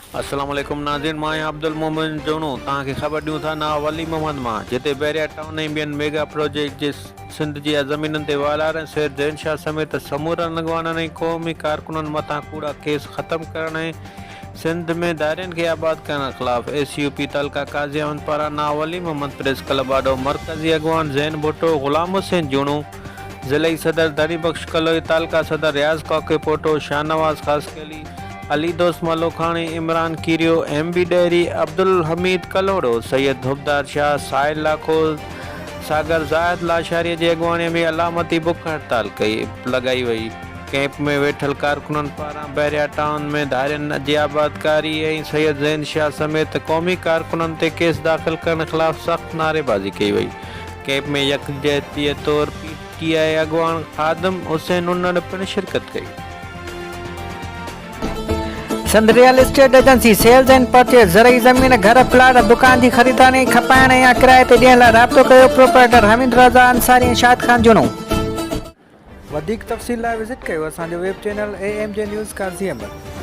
अस्सलाम वालेकुम नाज़रीन, मां अब्दुल मोमिन जोनू तव्हांखे ख़बर ॾियूं था ना वली मोहम्मद मां, जिते बैरिया टाउन ऐं ॿियनि मेगा प्रोजेक्ट जे सिंध जी ज़मीनुनि ते वालार सैर ज़ैन शाह समेत समूरनि अॻवाननि ऐं क़ौमी कारकुननि मथां कूड़ा केस ख़तमु करण ऐं सिंध में दायरनि खे आबाद करण ख़िलाफ़ SUP तलका काज़ी अहमद पारां ना वली मोहम्मद प्रेस क्लब आॾो मरकज़ी अॻवान ज़ैन भुट्टो, ग़ुलाम हुसैन जोनू, ज़िलई सदर दरी बख्श कलोई, तालका सदर रियाज़ काके पोटो, शाहनवाज़ ख़ासकेली, अली दोस्त मलोखाणी, इमरान कीरियो, MB डेरी, अब्दुल हमीद कलोड़ो, सैयद धुबदार शाह, साहिल लाखो, सागर ज़ाहिद लाशारी जी अॻवानीअ में अलामती बुख हड़ताल लगाई वई। कैंप में वेठल कारकुननि पारां बैरिया टाउन में धारियनि जी आबादकारी ऐं सैयद ज़ैन शाह समेत क़ौमी कारकुननि ते केस दाख़िल करण ख़िलाफ़ सख़्त नारेबाज़ी कई वई। कैंप में यकजहतीअ तौर PTI अॻवान ख़ादिम हुसैन उन्नड़ पिणु शिरकत कई। Sindh real estate agency sales and purchase ज़रई ज़मीन घर प्लाट दुकान की ख़रीदारी खपाइण या किराए ते ॾियण लाइ राब्तो कयो प्रोपराइटर हमीद रज़ा अंसारी ऐं शाहिद ख़ान जोनू। वधीक तफ़सील लाइ विज़िट कयो असांजो वेब चैनल AMJ न्यूज़ काज़ी अहमद।